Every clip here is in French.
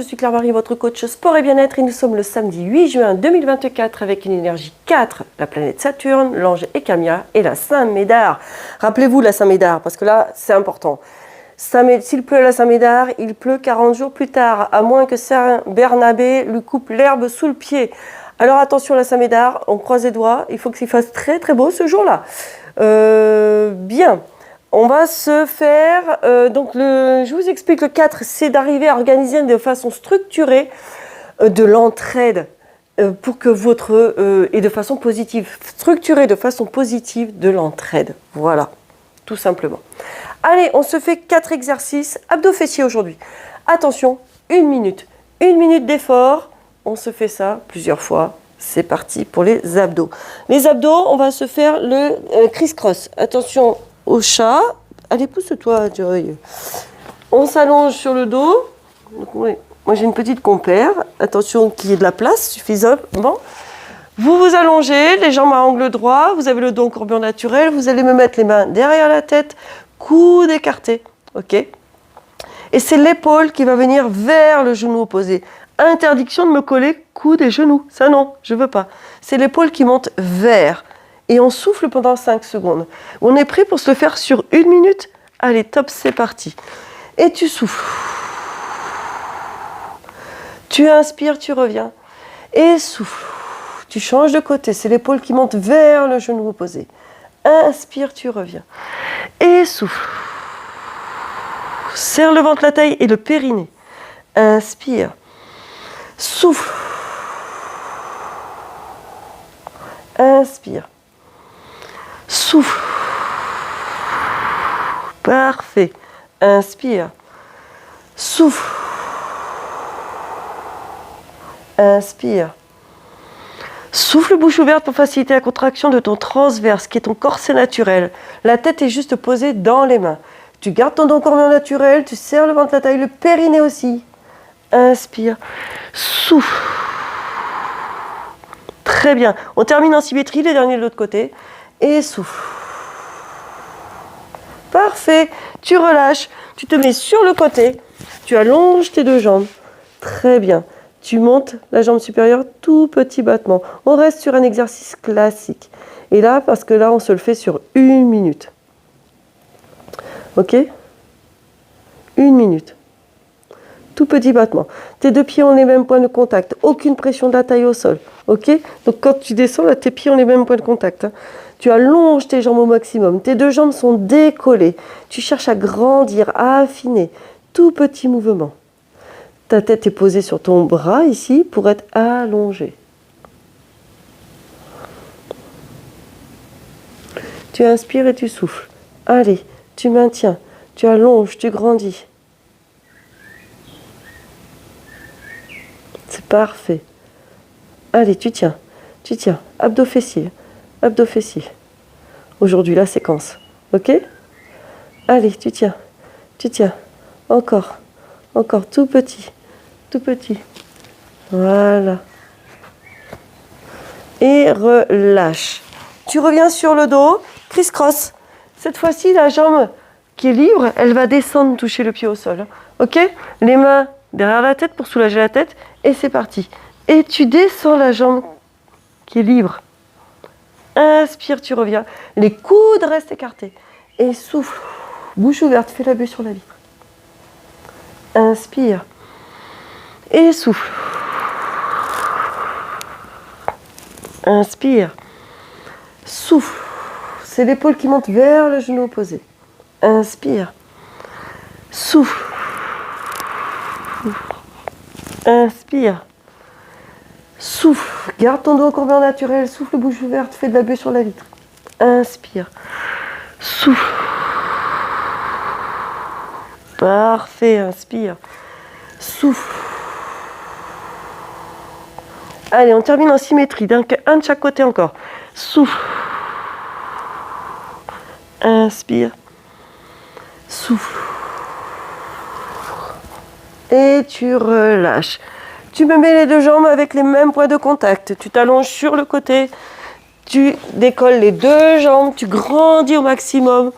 je suis Claire-Marie, votre coach sport et bien-être et nous sommes le samedi 8 juin 2024 avec une énergie 4, la planète Saturne, l'ange Ekamiya et la Saint-Médard. Rappelez-vous la Saint-Médard parce que là c'est important. S'il pleut à la Saint-Médard, il pleut 40 jours plus tard, à moins que Saint Bernabé lui coupe l'herbe sous le pied. Alors attention à la Saint-Médard, on croise les doigts, il faut qu'il fasse très très beau ce jour-là. Bien. On va se faire, je vous explique, le 4, c'est d'arriver à organiser de façon structurée de l'entraide pour que et de façon positive, structurer de façon positive de l'entraide. Voilà, tout simplement. Allez, on se fait 4 exercices abdos fessiers aujourd'hui. Attention, 1 minute. 1 minute d'effort, on se fait ça plusieurs fois. C'est parti pour les abdos. Les abdos, on va se faire le criss-cross. Attention au chat. Allez, pousse-toi, Joy. On s'allonge sur le dos. Donc, oui. Moi, j'ai une petite compère. Attention qu'il y ait de la place suffisamment. Vous vous allongez, les jambes à angle droit. Vous avez le dos en courbure naturelle. Vous allez me mettre les mains derrière la tête. Coude écarté. OK ? Et c'est l'épaule qui va venir vers le genou opposé. Interdiction de me coller coude et genou. Ça, non, je ne veux pas. C'est l'épaule qui monte vers. Et on souffle pendant 5 secondes. On est prêt pour se le faire sur 1 minute? Allez, top, c'est parti. Et tu souffles. Tu inspires, tu reviens. Et souffle. Tu changes de côté. C'est l'épaule qui monte vers le genou opposé. Inspire, tu reviens. Et souffle. Serre le ventre, la taille et le périnée. Inspire. Souffle. Inspire. Souffle. Parfait. Inspire. Souffle. Inspire. Souffle bouche ouverte pour faciliter la contraction de ton transverse, qui est ton corset naturel. La tête est juste posée dans les mains. Tu gardes ton dos courbure naturel, tu serres le ventre, la taille, le périnée aussi. Inspire. Souffle. Très bien. On termine en symétrie, les derniers de l'autre côté. Et souffle. Parfait. Tu relâches. Tu te mets sur le côté. Tu allonges tes 2 jambes. Très bien. Tu montes la jambe supérieure, tout petit battement. On reste sur un exercice classique. Et là, parce que là, on se le fait sur 1 minute. OK ? 1 minute. Tout petit battement. Tes 2 pieds ont les mêmes points de contact. Aucune pression de la taille au sol. OK ? Donc quand tu descends, là, tes pieds ont les mêmes points de contact. Hein. Tu allonges tes jambes au maximum. Tes 2 jambes sont décollées. Tu cherches à grandir, à affiner. Tout petit mouvement. Ta tête est posée sur ton bras ici pour être allongée. Tu inspires et tu souffles. Allez, tu maintiens. Tu allonges, tu grandis. C'est parfait. Allez, tu tiens. Tu tiens. Abdos fessiers. Abdos fessiers. Aujourd'hui, la séquence. OK ? Allez, tu tiens. Tu tiens. Encore. Encore. Tout petit. Tout petit. Voilà. Et relâche. Tu reviens sur le dos. Criss-cross. Cette fois-ci, la jambe qui est libre, elle va descendre, toucher le pied au sol. OK ? Les mains derrière la tête pour soulager la tête. Et c'est parti. Et tu descends la jambe qui est libre. Inspire, tu reviens. Les coudes restent écartés. Et souffle. Bouche ouverte, fais la bulle sur la vitre. Inspire. Et souffle. Inspire. Souffle. C'est l'épaule qui monte vers le genou opposé. Inspire. Souffle. Inspire. Souffle. Garde ton dos en courbure naturelle. Souffle bouche ouverte. Fais de la bulle sur la vitre. Inspire. Souffle. Parfait. Inspire. Souffle. Allez, on termine en symétrie. Un de chaque côté encore. Souffle. Inspire. Souffle. Et tu relâches. Tu me mets les 2 jambes avec les mêmes points de contact. Tu t'allonges sur le côté. Tu décolles les 2 jambes. Tu grandis au maximum.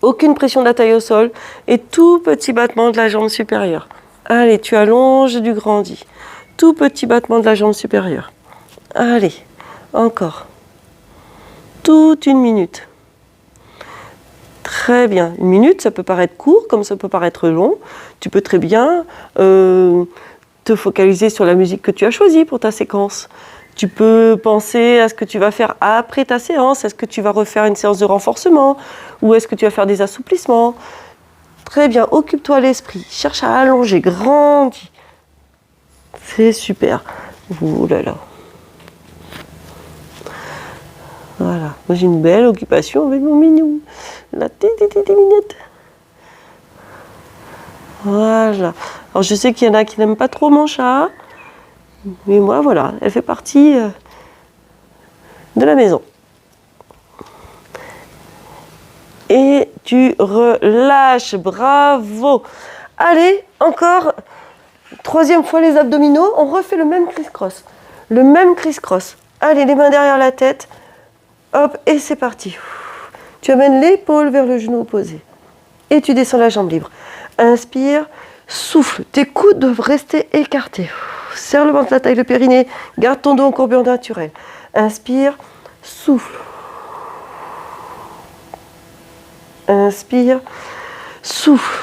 Aucune pression de la taille au sol. Et tout petit battement de la jambe supérieure. Allez, tu allonges et tu grandis. Tout petit battement de la jambe supérieure. Allez, encore. Toute une minute. Très bien. Une minute, ça peut paraître court, comme ça peut paraître long. Tu peux très bien te focaliser sur la musique que tu as choisie pour ta séquence. Tu peux penser à ce que tu vas faire après ta séance. Est-ce que tu vas refaire une séance de renforcement ou est-ce que tu vas faire des assouplissements? Très bien, occupe-toi l'esprit. Cherche à allonger, grandis. C'est super. Ouh là là. Voilà, moi j'ai une belle occupation avec mon minou. La petite minette. Voilà. Alors je sais qu'il y en a qui n'aiment pas trop mon chat. Mais moi voilà, elle fait partie de la maison. Et tu relâches, bravo. Allez, encore, troisième fois les abdominaux, on refait le même criss-cross. Le même criss-cross. Allez, les mains derrière la tête. Hop, et c'est parti. Tu amènes l'épaule vers le genou opposé. Et tu descends la jambe libre. Inspire, souffle. Tes coudes doivent rester écartés. Serre le ventre, la taille, le périnée. Garde ton dos en courbure naturelle. Inspire, souffle. Inspire, souffle.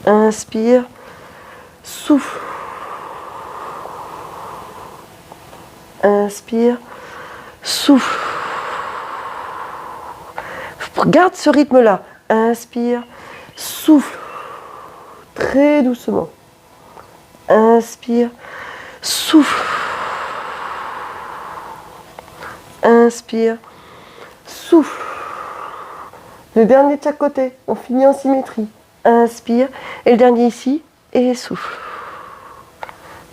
Inspire, souffle. Inspire, souffle. Garde ce rythme-là. Inspire, souffle. Très doucement. Inspire, souffle. Inspire, souffle. Le dernier de chaque côté. On finit en symétrie. Inspire. Et le dernier ici. Et souffle.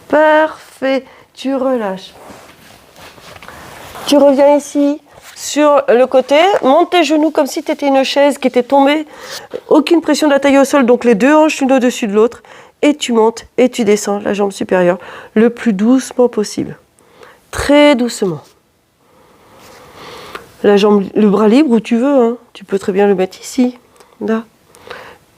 Parfait. Tu relâches. Tu reviens ici sur le côté. Monte tes genoux comme si tu étais une chaise qui était tombée. Aucune pression de la taille au sol. Donc les deux hanches l'une au-dessus de l'autre. Et tu montes et tu descends la jambe supérieure le plus doucement possible. Très doucement. La jambe, le bras libre où tu veux. Hein. Tu peux très bien le mettre ici. Là.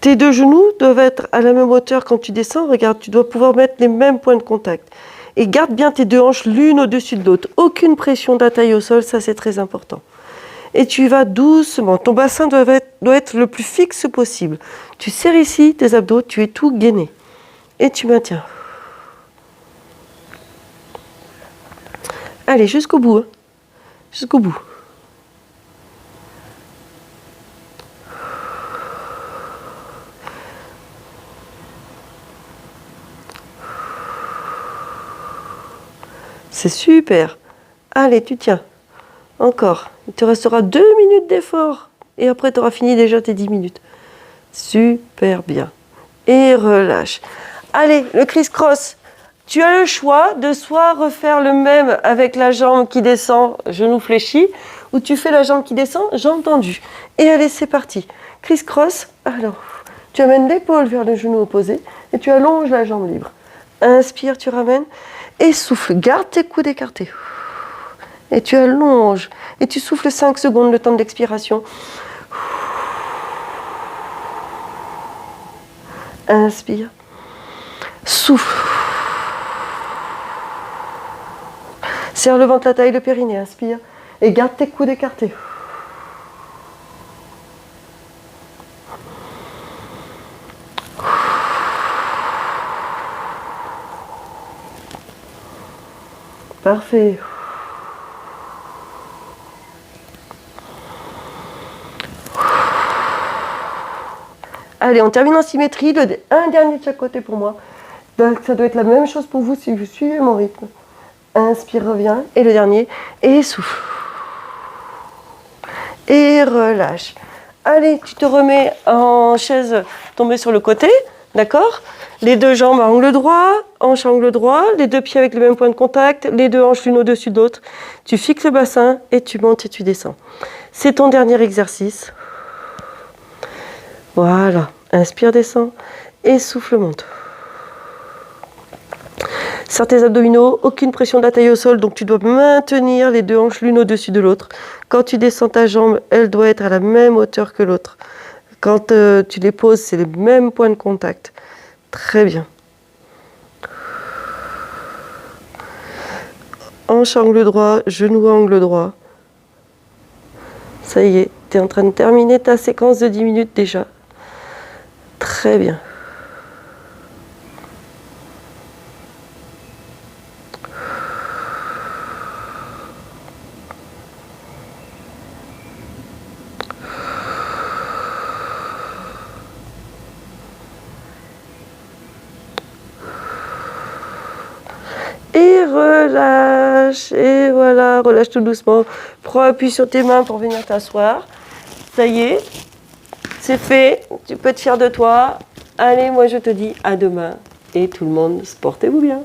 Tes deux genoux doivent être à la même hauteur quand tu descends. Regarde, tu dois pouvoir mettre les mêmes points de contact. Et garde bien tes deux hanches l'une au-dessus de l'autre. Aucune pression de la taille au sol, ça c'est très important. Et tu vas doucement. Ton bassin doit être le plus fixe possible. Tu serres ici tes abdos, tu es tout gainé. Et tu maintiens. Allez, jusqu'au bout. Hein. Jusqu'au bout. C'est super. Allez, tu tiens. Encore. Il te restera 2 minutes d'effort. Et après, tu auras fini déjà tes 10 minutes. Super bien. Et relâche. Allez, le criss-cross. Tu as le choix de soit refaire le même avec la jambe qui descend, genou fléchi, ou tu fais la jambe qui descend, jambe tendue. Et allez, c'est parti. Criss-cross. Alors, tu amènes l'épaule vers le genou opposé et tu allonges la jambe libre. Inspire, tu ramènes. Et souffle, garde tes coudes écartés. Et tu allonges. Et tu souffles 5 secondes, le temps de l'expiration. Inspire. Souffle. Serre le ventre, la taille, le périnée. Inspire. Et garde tes coudes écartés. Parfait. Allez, on termine en symétrie. Un dernier de chaque côté pour moi. Donc, ça doit être la même chose pour vous si vous suivez mon rythme. Inspire, reviens. Et le dernier. Et souffle. Et relâche. Allez, tu te remets en chaise tombée sur le côté. D'accord ? Les deux jambes à angle droit, hanches à angle droit, les deux pieds avec le même point de contact, les deux hanches l'une au-dessus de l'autre. Tu fixes le bassin et tu montes et tu descends. C'est ton dernier exercice. Voilà. Inspire, descends et souffle, monte. Serre tes abdominaux, aucune pression de la taille au sol, donc tu dois maintenir les deux hanches l'une au-dessus de l'autre. Quand tu descends ta jambe, elle doit être à la même hauteur que l'autre. Quand tu les poses, c'est les mêmes points de contact. Très bien. Hanche angle droit, genou angle droit. Ça y est, tu es en train de terminer ta séquence de 10 minutes déjà. Très bien. Et relâche, et voilà, relâche tout doucement. Prends appui sur tes mains pour venir t'asseoir. Ça y est, c'est fait, tu peux être fier de toi. Allez, moi je te dis à demain. Et tout le monde, portez-vous bien.